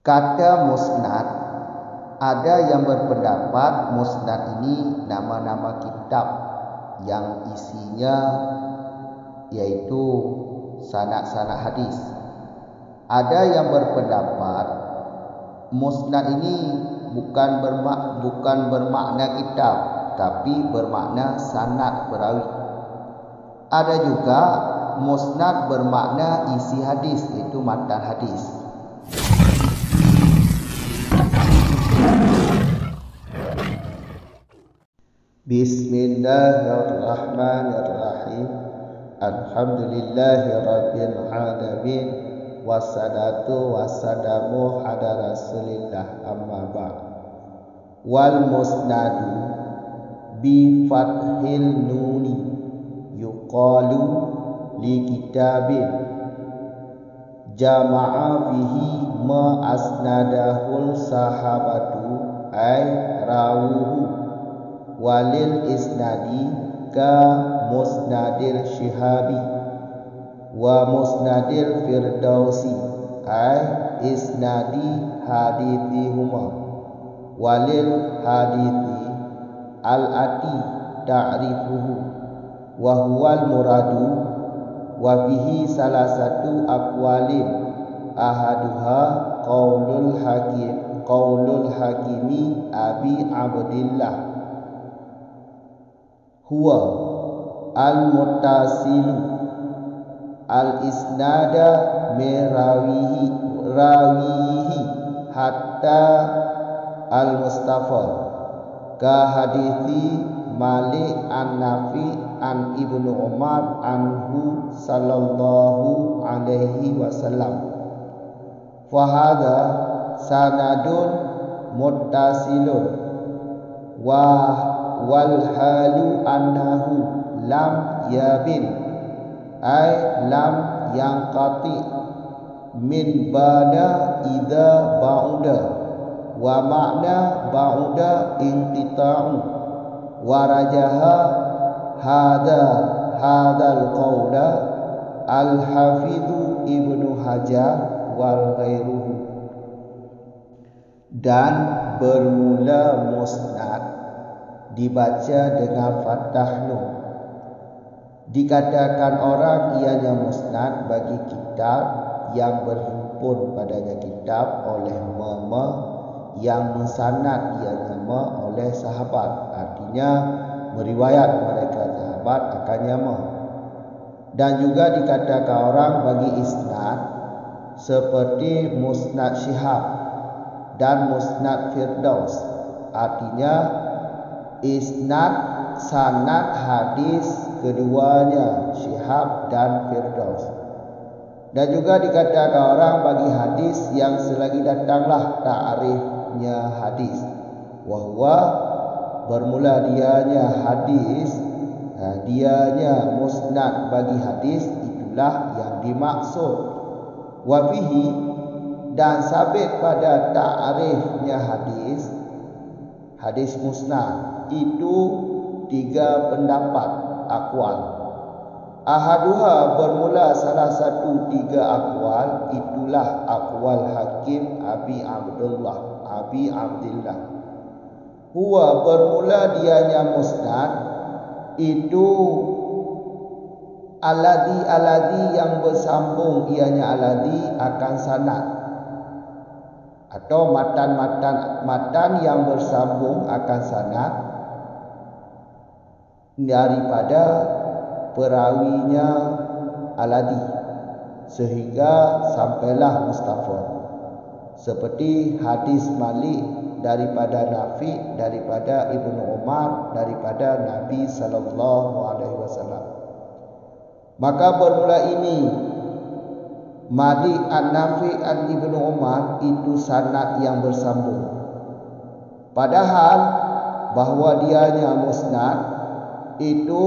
Kata musnad, ada yang berpendapat musnad ini nama-nama kitab yang isinya yaitu sanad-sanad hadis. Ada yang berpendapat musnad ini bukan bermakna kitab, tapi bermakna sanad perawi. Ada juga musnad bermakna isi hadis, iaitu matan hadis. Bismillahirrahmanirrahim. Alhamdulillahirabbil alamin. Wassalatu wassalamu ala Rasulillah, amma ba'd. Wal musnadu bi fathil nuni yuqalu li kitabin jama'a fihi ma asnadahul sahabatu ay rawuhu walil isnadi ka musnadil syihabi wa musnadil firdausi ay isnadi hadithihuma walil hadithi al-ati ta'rifuhu wa huwal muradu wa fihi salah satu aqwalin ahaduha qaulul hakimi abi abdillah huwa al-muttasilu al-isnada rawihi hatta al-mustafa ka hadithi Malik an-Nafi an Ibnu Umar anhu sallallahu alaihi wasallam. Fahada sanadun muttasilun wal halu annahu lam yabin ay lam yanqati min bada idza ba'uda wa ma'na ba'uda inqita'u wa rajaha hadal qawla al-hafidhu Ibnu Hajar wal ghairuhu. Dan bermula musnad dibaca dengan fathah nun. Dikatakan orang ianya musnad bagi kitab yang berhimpun padanya kitab oleh mama yang mensanad ianya oleh sahabat, artinya meriwayat mereka sahabat akannya dan juga dikatakan orang bagi isnad seperti musnad Syihab dan musnad Firdaus, artinya isnad sanad hadis keduanya Syihab dan Firdaus. Dan juga dikatakan orang bagi hadis yang selagi datanglah ta'rifnya hadis, wahwa bermula dianya hadis, dianya musnad bagi hadis, itulah yang dimaksud. Wafihi, dan sabit pada ta'rifnya hadis musnad itu 3 pendapat aqwal. Ahaduha bermula salah satu 3 aqwal, itulah aqwal Hakim Abi Abdillah. Huwa bermula dianya musnad itu alladhi yang bersambung ianya alladhi akan sanad, atau matan yang bersambung akan sanad daripada perawinya alladhi sehingga sampailah mustafa, seperti hadis Malik daripada Nafi daripada Ibnu Umar daripada Nabi sallallahu alaihi wasallam. Maka bermula ini Malik an-Nafi an Ibnu Umar itu sanad yang bersambung, padahal bahwa dianya musnad itu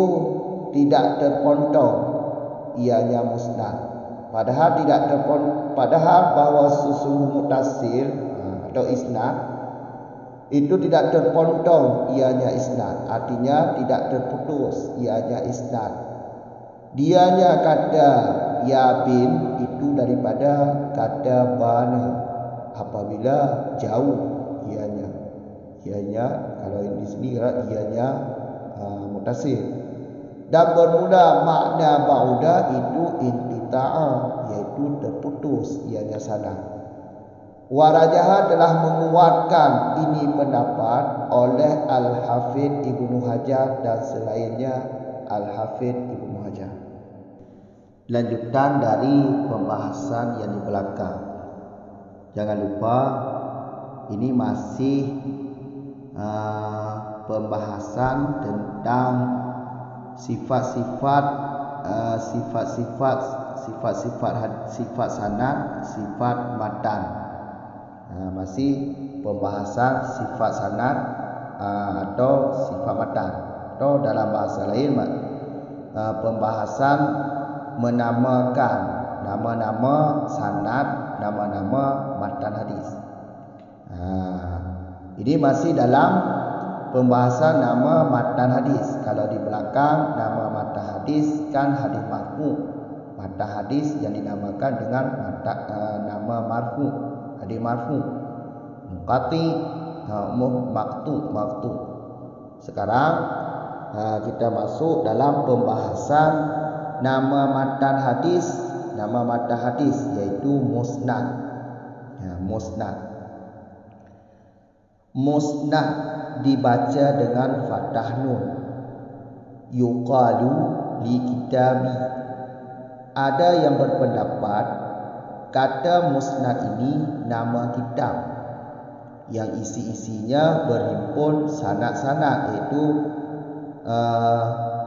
tidak terpontong ianya musnad, padahal bahwa sesungguh mutasil atau isnad itu tidak terpontong ianya isnad, artinya tidak terputus ianya isnad. Dianya kata yabin itu daripada kata bana. apabila jauh ianya kalau di sini ianya mutasil. Dan bermula makna ba'uda itu inqita'a, yaitu terputus ianya sana. Warajaha telah menguatkan ini pendapat oleh Al-Hafidh Ibnu Hajar dan selainnya Al-Hafidh Ibnu Hajar. Lanjutan dari pembahasan yang di belakang. Jangan lupa ini masih pembahasan tentang sifat-sifat sanad, sifat matan. Masih pembahasan sifat sanad atau sifat matan, atau dalam bahasa lain pembahasan menamakan nama-nama sanad, nama-nama matan hadis. Ini masih dalam pembahasan nama matan hadis. Kalau di belakang nama matan hadis kan hadis marfu. Matan hadis yang dinamakan dengan nama marfu, hadis marfu. Muqati, maktu. Sekarang kita masuk dalam pembahasan nama matan hadis, yaitu musnad. Musnad dibaca dengan fathah nun. Yuqalu li kitabi. Ada yang berpendapat kata musnad ini nama kitab yang isi-isinya berhimpun sanad-sanad, iaitu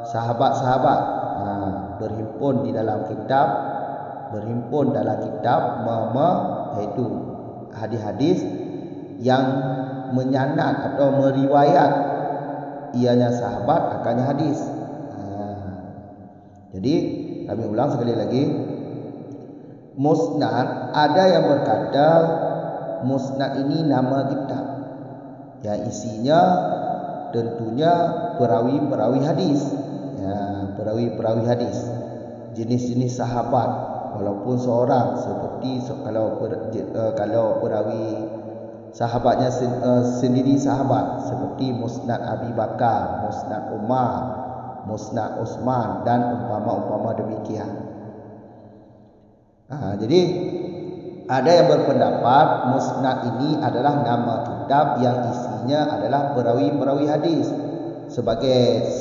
sahabat-sahabat berhimpun dalam kitab yaitu hadis-hadis yang menyanad atau meriwayat ianya sahabat akannya hadis. Jadi kami ulang sekali lagi, musnad, ada yang berkata musnad ini nama kitab yang isinya tentunya perawi-perawi hadis, perawi-perawi hadis, jenis-jenis sahabat walaupun seorang, seperti kalau perawi sahabatnya sendiri sahabat, seperti musnad Abi Bakar, musnad Umar, musnad Utsman dan umpama-umpama demikian. Jadi ada yang berpendapat musnad ini adalah nama kitab yang isinya adalah perawi-perawi hadis. Sebagai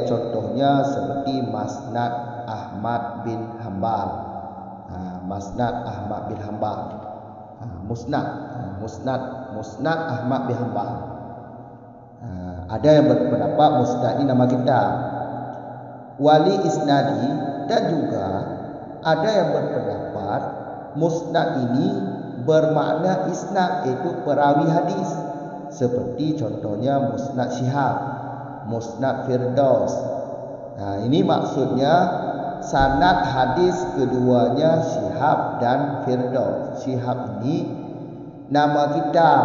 contohnya seperti Musnad Ahmad bin Hanbal. Musnad Ahmad bin Hanbal. Ada yang berpendapat musnad ini nama kitab. Wali isnadi, dan juga ada yang berpendapat musnad ini bermakna isnad, iaitu perawi hadis. Seperti contohnya Musnad Syihab, Musnad Firdaus. Ini maksudnya sanad hadis keduanya Syihab dan Firdaus. Syihab ini nama kitab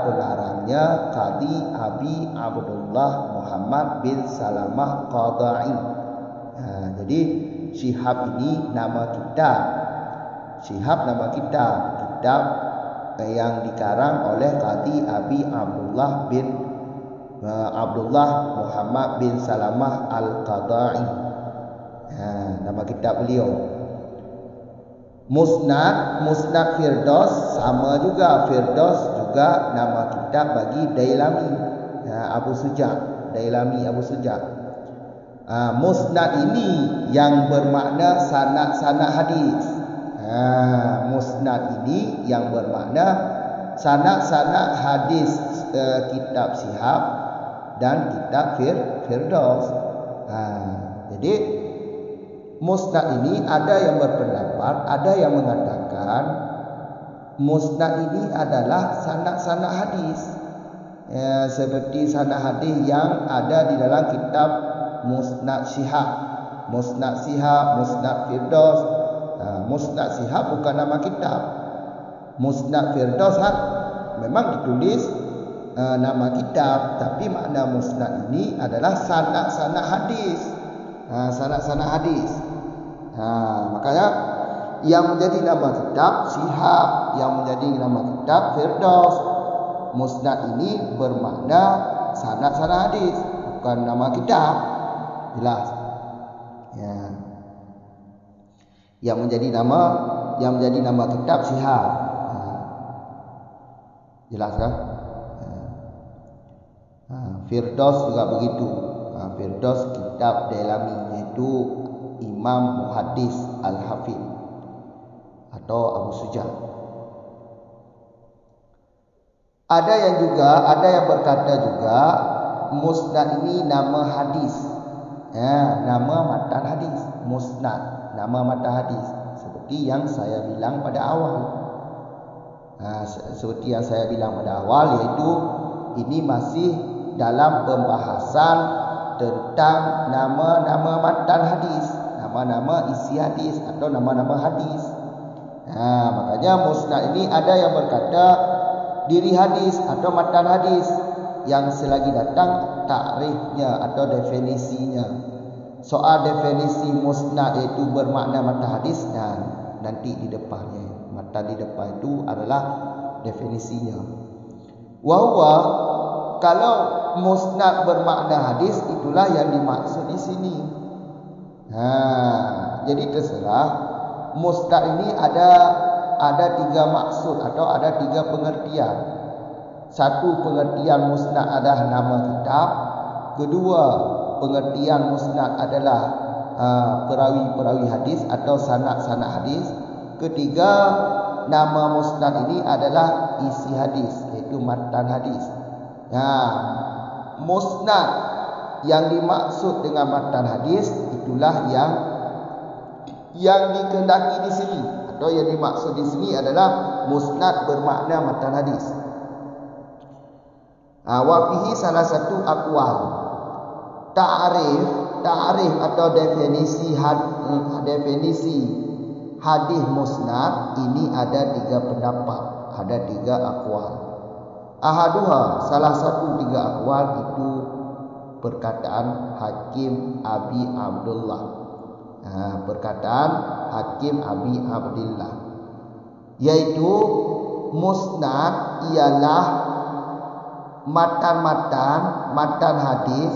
pengarangnya Qadi Abi Abdullah Muhammad bin Salamah Qadai. Jadi Syihab ini nama kitab. Syihab nama kitab yang dikarang oleh Qadi Abi Abdullah Muhammad bin Salamah Al-Qadai. Nama kitab beliau. Musnad Firdaus sama juga. Firdaus juga nama kitab bagi Dailami Abu Suja. Musnad ini yang bermakna sanad-sanad hadis. Musnad ini yang bermakna sanad-sanad hadis kitab Syihab dan kitab Firdaus. Jadi musnad ini ada yang berpendapat, ada yang mengatakan musnad ini adalah sanad-sanad hadis, seperti sanad hadis yang ada di dalam kitab Musnad Syihab, Musnad Firdaus. Musnad Syihab bukan nama kitab. Musnad Firdaus memang ditulis nama kitab, tapi makna musnad ini adalah sanad-sanad hadis. Makanya Yang menjadi nama kitab Syihab, yang menjadi nama kitab Firdaus. Musnad ini bermakna sanad-sanad hadis, bukan nama kitab. Jelas. Ya. Yang menjadi nama kitab Syihab. Jelas kan? Firdaus juga begitu. Firdaus kitab Dailami, yaitu Imam Muhaddis Al-Hafidh atau Abu Suja. Ada yang berkata juga musnad ini nama hadis. Nama matan hadis. Musnad, nama matan hadis. Seperti yang saya bilang pada awal. Yaitu ini masih dalam pembahasan tentang nama-nama matan hadis, nama-nama isi hadis atau nama-nama hadis. Makanya musnad ini ada yang berkata diri hadis atau matan hadis, yang selagi datang takrifnya atau definisinya. Soal definisi musnad itu bermakna matan hadis, dan nanti di depannya, matan di depan itu adalah definisinya. Wahwa, kalau musnad bermakna hadis, itulah yang dimaksud di sini. Jadi terserah. Musnad ini ada 3 maksud atau ada 3 pengertian. Satu pengertian musnad adalah nama kitab. Kedua, pengertian musnad adalah perawi-perawi hadis atau sanad-sanad hadis. Ketiga, nama musnad ini adalah isi hadis, yaitu matan hadis. Musnad yang dimaksud dengan matan hadis itulah yang dikehendaki di sini, atau yang dimaksud di sini adalah musnad bermakna matan hadis. Wa fihi salah satu aqwal. Ta'rif atau definisi hadis musnad ini ada 3 pendapat, ada 3 aqwal. Ahaduha, salah satu 3 aqwal itu perkataan Hakim Abi Abdullah. Perkataan Hakim Abi Abdullah, yaitu musnad ialah matan hadis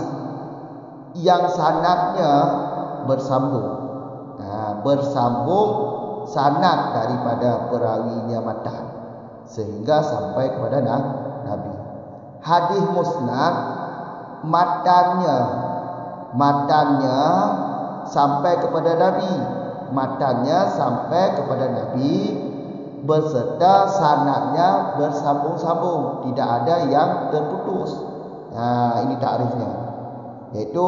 yang sanadnya bersambung. Bersambung sanad daripada perawinya matan sehingga sampai kepada Nabi. Hadis musnad matannya sampai kepada Nabi, matannya sampai kepada Nabi beserta sanadnya bersambung-sambung, tidak ada yang terputus. Ini takrifnya, yaitu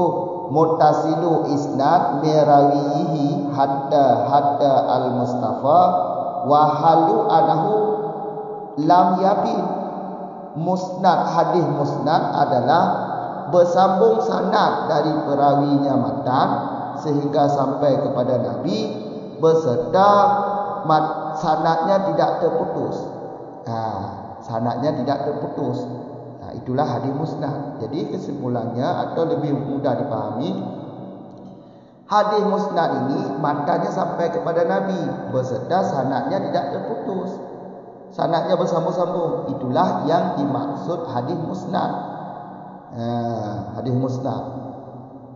muttasilu isnad mirawihi hatta al-mustafa wa halu anahu lam yabin. Musnad, hadis musnad adalah bersambung sanad dari perawinya matan sehingga sampai kepada Nabi beserta sanadnya tidak terputus. Sanadnya tidak terputus. Itulah hadis musnad. Jadi kesimpulannya atau lebih mudah dipahami, hadis musnad ini matannya sampai kepada Nabi beserta sanadnya tidak terputus. Sanadnya bersambung-sambung. Itulah yang dimaksud hadis musnad. Hadis musnad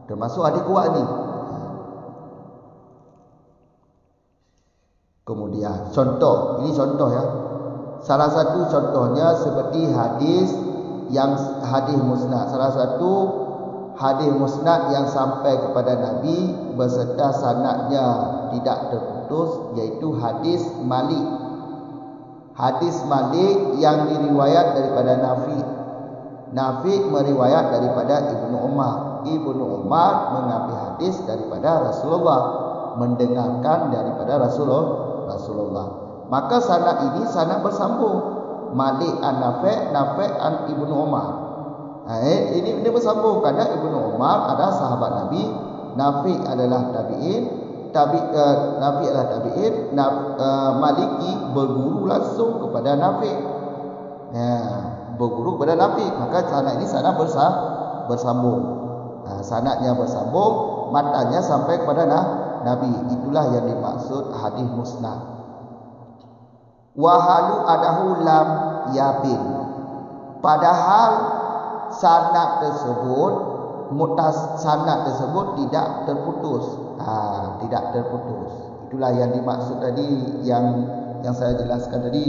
termasuk hadis kuat ni. Kemudian ini contoh ya. Salah satu contohnya seperti hadis musnad. Salah satu hadis musnad yang sampai kepada Nabi beserta sanadnya tidak terputus, yaitu hadis Malik. Hadis Malik yang diriwayat daripada Nafi meriwayat daripada Ibnu Umar. Ibnu Umar mengambil hadis daripada Rasulullah, mendengarkan daripada Rasulullah. Maka sanad ini sanad bersambung. Malik an Nafi an Ibnu Umar. Ini bersambung karena Ibnu Umar adalah sahabat Nabi, Nafi adalah tabi'in, Nafi adalah tabi'in, Maliki berguru langsung kepada Nafi. Berguru kepada Nafi, maka sanad ini sanad bersambung. Sanadnya bersambung, matanya sampai kepada Nabi. Itulah yang dimaksud hadis musnad. Wa halu adahu lam yabin. Padahal sanad tersebut, sanad tersebut tidak terputus. Tidak terputus. Itulah yang dimaksud tadi, yang saya jelaskan tadi.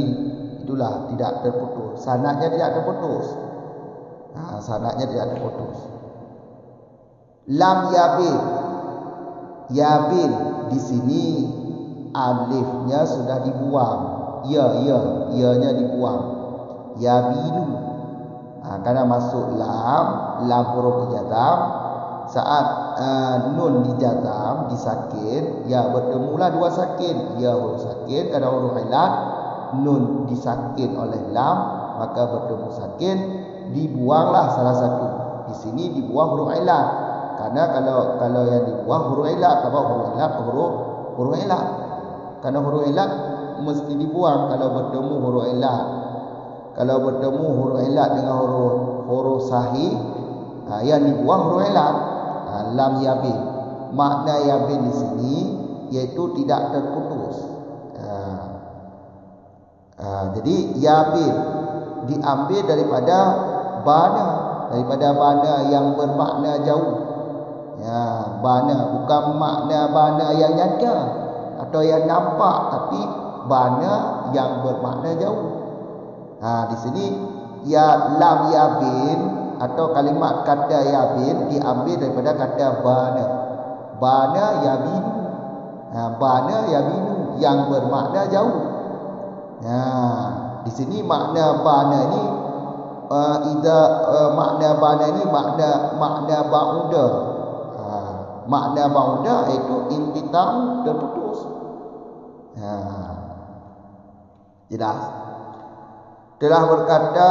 Itulah tidak terputus. Sanadnya tidak terputus. Sanadnya tidak terputus. Lam yabin. Yabin di sini alifnya sudah dibuang. Ya-nya dibuang. Yabinu. Karena masuk lam huruf jazam. Saat nun dijazam, disakin, ya bertemulah dua sakin. Ya huruf sakin, karena huruf ilat, nun disakin oleh lam, maka bertemu sakin, dibuanglah salah satu. Di sini dibuang huruf ilat. Karena kalau yang dibuang huruf ilat, huruf ilat. Karena huruf ilat mesti dibuang kalau bertemu huruf ilat. Kalau bertemu huruf ilat dengan huruf sahih, yang dibuang huruf ilat. Lam yabin. Makna yabin di sini yaitu tidak terputus. Jadi yabin diambil daripada bana yang bermakna jauh. Bana bukan makna bana yang nyata atau yang nampak, tapi bana yang bermakna jauh. Di sini lam yabin atau kalimat kata yabin diambil daripada kata bana. Bana yabinu. Bana yabinu yang bermakna jauh. Di sini makna bana ni makna bana ni makna ba'uda. Makna ba'uda iaitu inqita', terputus. Jelas. Telah berkata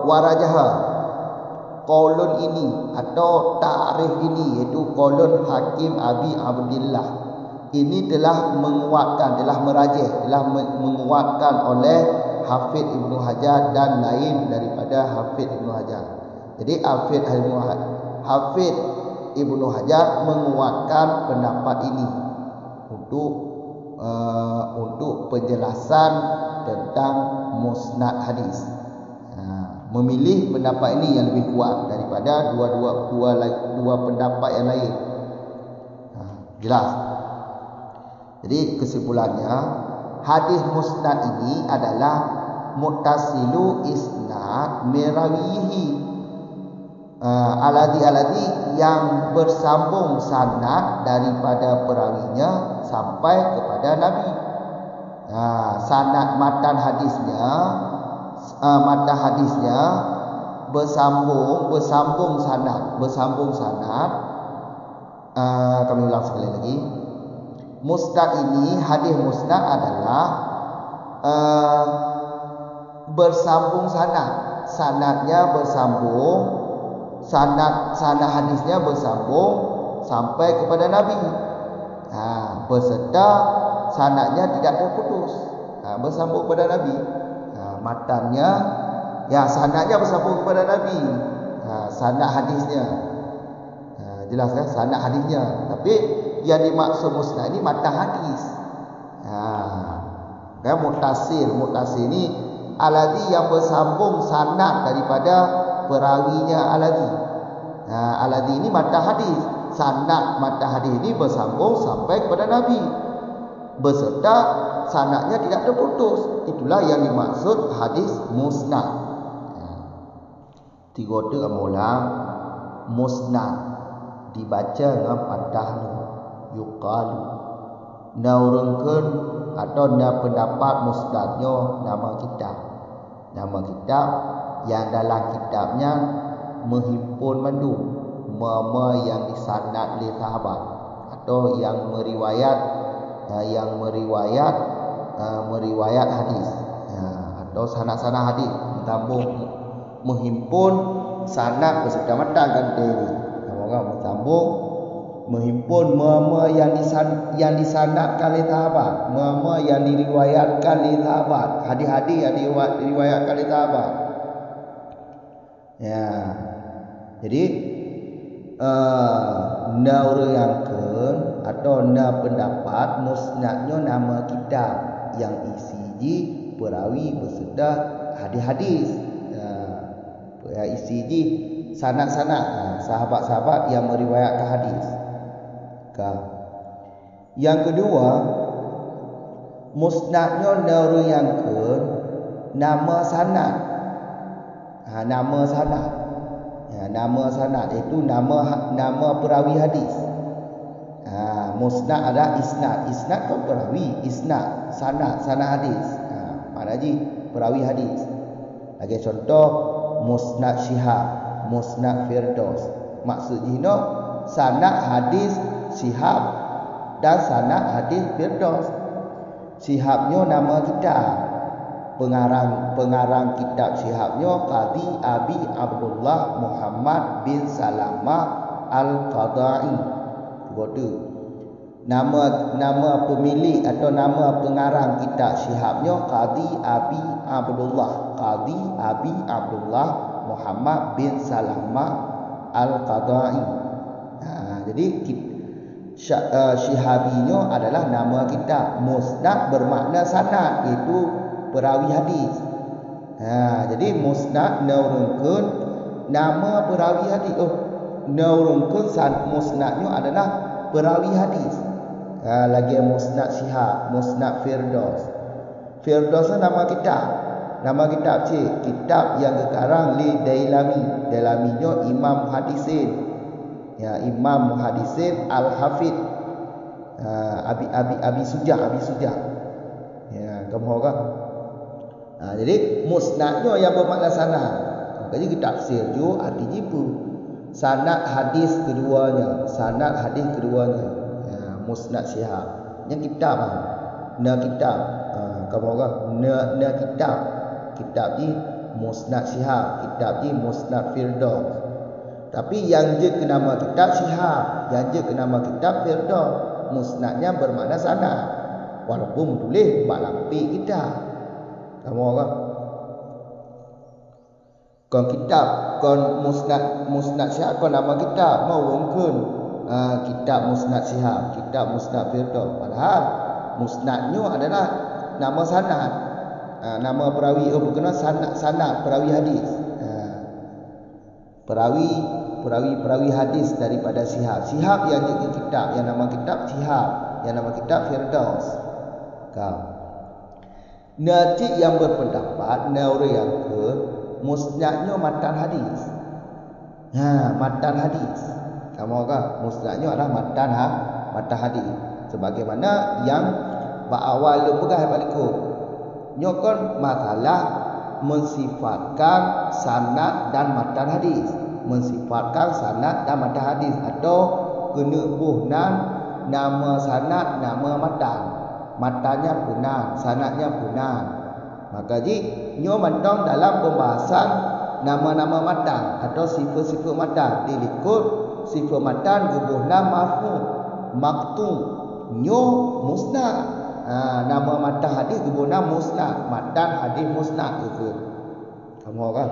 warajaha, qaulun ini atau ta'rif ini, iaitu qaulun Hakim Abi Abdillah, ini telah menguatkan, telah merajih, telah menguatkan oleh Hafidz Ibnu Hajar dan lain daripada Hafidz Ibnu Hajar. Jadi Hafidz Ibnu Hajar menguatkan pendapat ini untuk penjelasan tentang musnad hadis. Memilih pendapat ini yang lebih kuat daripada dua pendapat yang lain. Jelas. Jadi kesimpulannya, hadis musnad ini adalah muttasilu isnad mirawihi, aladi yang bersambung sanad daripada perawinya sampai kepada Nabi. Sanad matan hadisnya bersambung sanad. Kami ulang sekali lagi. Musnad ini, hadis musnad adalah bersambung sanadnya bersambung, sanad hadisnya bersambung sampai kepada Nabi. Beserta sanadnya tidak terputus, bersambung kepada Nabi. Matannya, sanadnya bersambung kepada Nabi. Sanad hadisnya, jelas kan? Sanad hadisnya. Tapi yang dimaksud musnad ini matan hadis. Kan mutasil ini aladi yang bersambung sanad daripada perawinya aladi. Aladi ini matan hadis. Sanad matan hadis ini bersambung sampai kepada Nabi, beserta sanadnya tidak terputus. Itulah yang dimaksud hadis musnad. Tiga tu ulang. Musnad dibaca dengan fathah nun, yuqalu. Naurungkeun atau na pendapat musnadnya nama kitab yang dalam kitabnya menghimpun mandu mama yang disanad li sahabat atau yang meriwayat hadis, atau sanad-sanad hadis, tambung menghimpun sanad beserta matan kan ini. Orang tambung menghimpun mama yang disanadkan li sahabat, mama yang diriwayatkan li sahabat, hadis-hadis yang diriwayatkan li sahabat. Jadi nauruyangkeun atau na pendapat musnadnya nama kitab yang isi perawi bersedah hadis-hadis. Isi sanad-sanad sahabat-sahabat yang meriwayatkan hadis. Yang kedua, musnadnya naruyangkeun nama sanad. Nama sanad. Nama sanad itu nama perawi hadis. Musnad ada isnad. Isnad kan perawi, isnad sanad hadis. Maknanya perawi hadis. Lagi contoh musnad Syihab, musnad Firdaus. Maksudnya sanad hadis Syihab dan sanad hadis Firdaus. Syihabnya nama kitab. Pengarang kitab Syihabnya Qadhi Abi Abdullah Muhammad bin Salamah Al-Qadai. Nama pemilik atau nama pengarang kitab Syihabnya Qadhi Abi Abdullah Muhammad bin Salamah Al-Qadai. Jadi Syihabinya adalah nama kitab. Musnad bermakna sanad, itu perawi hadis. Jadi musnad naurungkeun nama perawi hadis. Naurungkeun musnadnya adalah perawi hadis. Lagi musnad Syihab, musnad Firdaus. Firdaus nama kitab. Nama kitab kitab yang dikarang li Dailami. Dailaminya Imam Hadisin. Imam Hadisin Al-Hafidh. Abi Sujah. Kamu kan? Jadi musnadnya yang bermakna sanad. Jadi kita tafsir juga artinya apa? Sanad hadis keduanya. Musnad Syihab. Yang kitab kitab. Kamu kan? Kitab. Kitab ni musnad Syihab, kitab ni musnad Firdaus. Tapi yang je ke nama kitab Syihab, yang je ke nama kitab Firdaus. Musnadnya bermakna sanad. Walaupun tulis bak lampi kita. Kamu kan? Kon kitab, kon musnad Syihab, kon nama kitab mau wongkeun. Kitab musnad Syihab, kitab musnad Firdaus. Padahal musnadnya adalah nama sanad. Nama perawi berkenaan sanad perawi hadis. Perawi hadis daripada Syihab. Syihab yang jadi kitab, yang nama kitab Syihab, yang nama kitab Firdaus. Nanti yang berpendapat yang ke musnadnya matan hadis. Matan hadis. Kamu kan musnadnya adalah matan hadis. Sebagaimana yang awal lu pegang baliku. Nyokon masalah mensifatkan sanad dan matan hadis. Mensifatkan sanad dan matan hadis atau kena buhnan nama sanad, nama matan. Matannya punah, sanadnya punah. Maka jadi nyo mantong dalam pembahasan nama-nama matan atau sifat-sifat matan. Dilikut sifat matan gebuhna mafhum, maktum, nyo musnad. Nama matan hadis gebuhna musnad, matan hadis musnad itu. Kamu kan?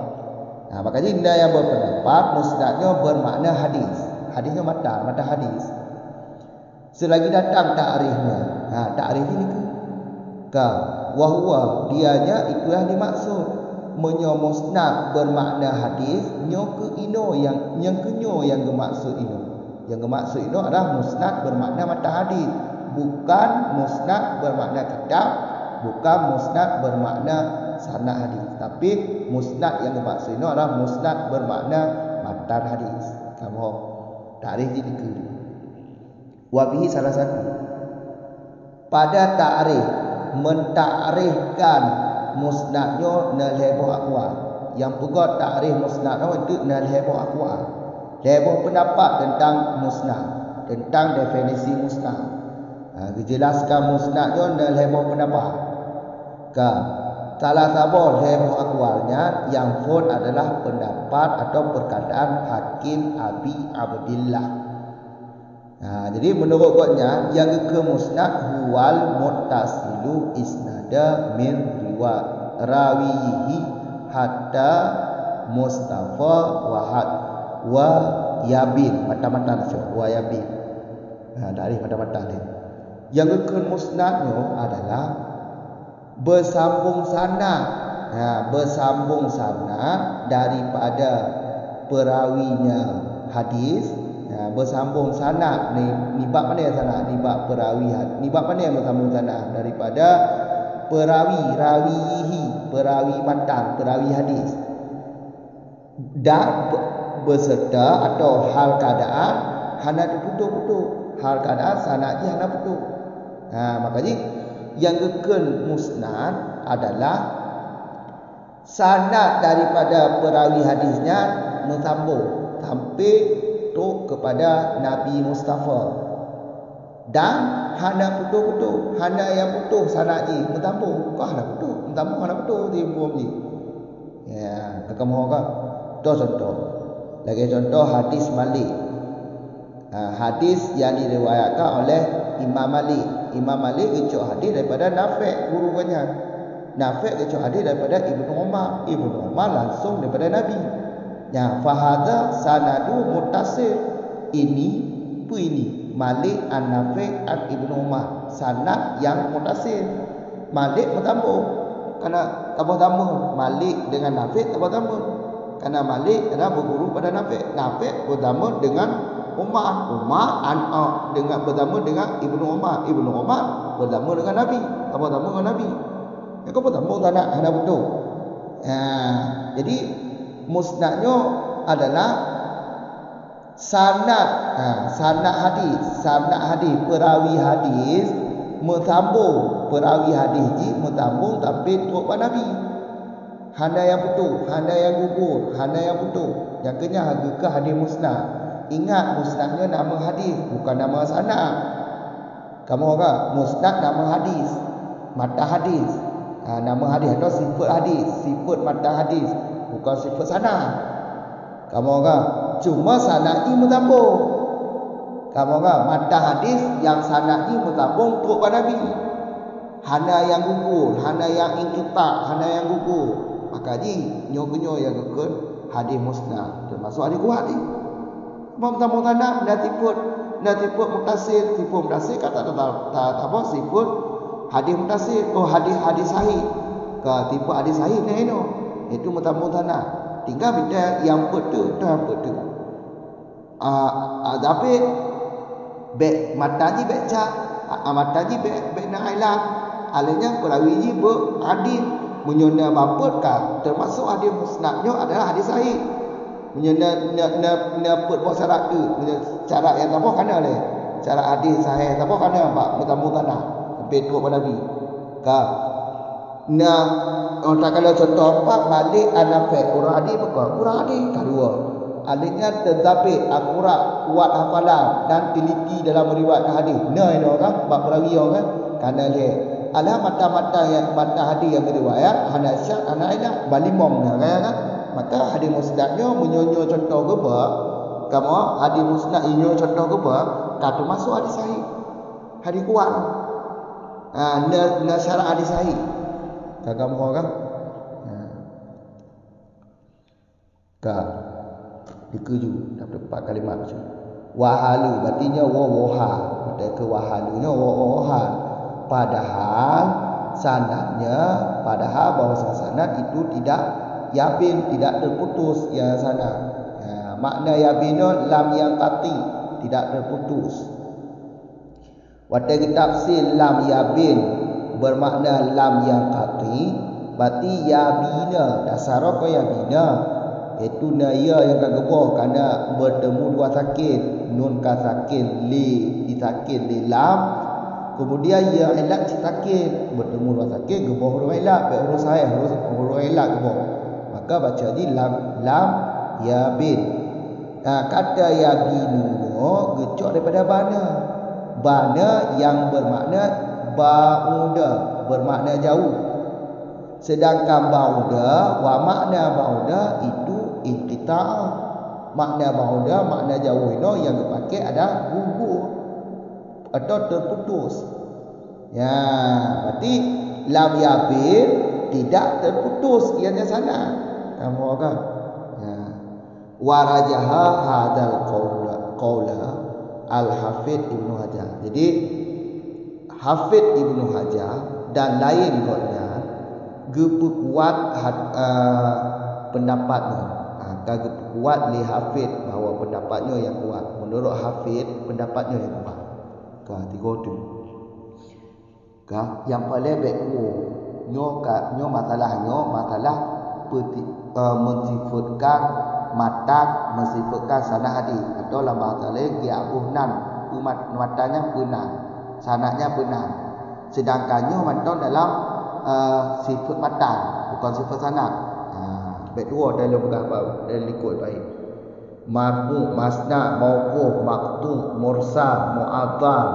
Maka jadi indah yang berpendapat musnadnya bermakna hadis. Hadisnya matan hadis. Selagi datang takrifnya. Takrif ini ke wahwa dianya itulah dimaksud menyo musnad bermakna hadis nyo ke ino yang kenyo yang dimaksud ino. Yang dimaksud ino adalah musnad bermakna matan hadis, bukan musnad bermakna kitab, bukan musnad bermakna sanad hadis. Tapi musnad yang dimaksud ino adalah musnad bermakna matan hadis. Kamu takrif ini ke wabihi salah satu pada takrif mentakrifkan musnadnya nal heboh aqwal. Yang pegot takrif musnadnya itu nal heboh aqwal. Heboh pendapat tentang musnad, tentang definisi musnad. Dijelaskan musnadnya nal heboh pendapat. Salah satu heboh aqwalnya yang fun adalah pendapat atau perkataan Hakim Abi Abdillah. Jadi menurut kuatnya yang ke musnad huwal muttasilu isnada min rawihi hatta Mustafa wa yabin mata-mata wa yabin. Dari matan-matan dia. Yang kekal musnadnya adalah bersambung sanad. Bersambung sanad daripada perawinya hadis. Bersambung sanad ni bab mana sanad? Ni bab perawi. Ni bab mana yang bersambung sanad? Daripada perawi matan, perawi hadis. Dan beserta atau hal keadaan hana putus-putus. Hal keadaan sanad dia hana putus. Makanya yang kekal musnad adalah sanad daripada perawi hadisnya bersambung sampai tu kepada Nabi Mustafa. Dan hana putus-putus, hana yang putus sanad ni bersambung. Kau hana putus, bersambung hana putus timbul ni. Kamu kan? Contoh. Lagi contoh hadis Malik. Hadis yang diriwayatkan oleh Imam Malik. Imam Malik kecok hadis daripada Nafi' gurunya. Nafi' kecok hadis daripada Ibnu Umar. Ibnu Umar langsung daripada Nabi. Fahadha sanadu muttasil. Ini Malik an-Nafi' an Ibnu Umar. Sanad yang muttasil. Malik bertambung. Karena tambah-tambah Malik dengan Nafi' tambah-tambah. Karena Malik adalah berguru pada Nafi'. Nafi' bertambah dengan Umar dengan bertemu dengan Ibnu Umar. Ibnu Umar bertemu dengan Nabi. Bertemu dengan Nabi. Kau bertemu tak nak hana betul. Jadi musnadnya adalah sanad hadis, perawi hadis menyambung, perawi hadis ni menyambung tapi turut pada Nabi. Hana yang betul, hana yang gugur, hana yang betul. Yang kena harga ke hadis musnad. Ingat musnadnya nama hadis, bukan nama sanad. Kamu kan? Musnad nama hadis, mata hadis. Nama hadis atau sifat mata hadis, bukan sifat sanad. Kamu kan? Cuma sanad ini bertambung. Kamu kan? Mata hadis yang sanad ini bertambung turut pada Nabi. Hana yang gugur, hana yang inqita', hana yang gugur. Maka ni nyo yang kekal hadis musnad, termasuk hadis kuat ni. Bertambung tanah dah tiput mutasil, kata apa sifat hadis mutasil, hadis sahih. Tipe hadis sahih ni itu bertambung tanah. Tinggal benda yang betul. Tapi baik mataji baik cak, mataji baik nak ailah. Alanya perawi ni hadis menyona bapakah termasuk hadis musnadnya adalah hadis sahih. Nak buat syarat tu, syarat yang apa kena le, syarat hadis sahih apa kena pak bertambung tanah sampai turut pada Nabi. Orang kalau contoh apa Malik an-Nafi' kurang hadis kedua. Alihnya tetapi akurat, kuat hafalan dan teliti dalam meriwayatkan hadis. Orang bab perawi kan kerana le alah mata-mata hadis yang beriwayat hana syak hana ilah balimom kan. Maka hadis musnadnya menyonyo contoh ke apa? Kamu hadis musnad inyo contoh ke apa? Kata masuk hadis sahih. Hadis kuat. Syarat hadis sahih. Kamu kan? Dikeju dapat 4 kalimat macam. Wahalu artinya waha. Ke wahalunya waha. Padahal bahwa sanad itu tidak yabin, tidak terputus ya sana. Makna yabinun lam yang qati, tidak terputus. Wata tafsir lam yabin bermakna lam yang qati, berarti yabina dasar apa yabina? Itu naya yang kageboh kerana bertemu dua sakin, nun ka sakin li ditakin li lam. Kemudian ya ilat ditakin, bertemu dua sakin geboh huruf ilat, huruf sahih huruf ilat geboh. Maka baca di lam yabin. Kata yabinu gecok daripada bana yang bermakna ba'uda, bermakna jauh. Sedangkan ba'uda wa makna ba'uda itu inqita'. Makna ba'uda, makna jauh itu yang dipakai ada gugur atau terputus. Berarti lam yabin tidak terputus ianya sana. Kamu kan? Warajaha hadal qawla Al-Hafidh Ibnu Hajar. Jadi Hafidh Ibnu Hajar dan lain godnya kuat pendapatnya. Kalau kuat li Hafidh bahawa pendapatnya yang kuat. Menurut Hafidh pendapatnya yang kuat. Tiga tu. Yang paling baik nyo masalah mensifatkan matan, mensifatkan sanad hadis atau dalam bahasa lain dia nan matanya benar, sanadnya benar. Sedangkan nyo matan dalam sifat matan, bukan sifat sanad. Baik dua dalam berapa dalam ikut baik. Marfu, masna, mauquf, maqtu, mursal, mu'azzal.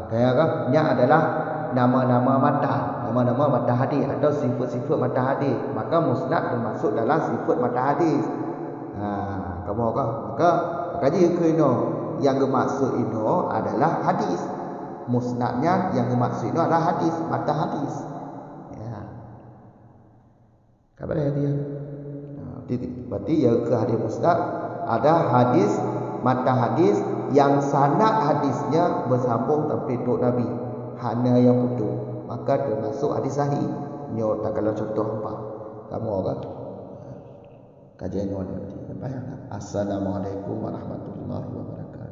Kaya nya adalah nama-nama matan, nama-nama matan hadis atau sifat-sifat matan hadis. Maka musnad termasuk dalam sifat matan hadis. Kamu maka jadi kena yang bermaksud itu adalah hadis. Musnadnya yang bermaksud itu adalah hadis, matan hadis. Ya. Kabar dia. Berarti ya ke hadis musnad ada hadis matan hadis yang sanad hadisnya bersambung sampai tok Nabi. Hanya yang betul. Maka termasuk hadis sahih. Nyo tak kalau contoh apa? Kamu orang kajian nyo nanti. Assalamualaikum warahmatullahi wabarakatuh.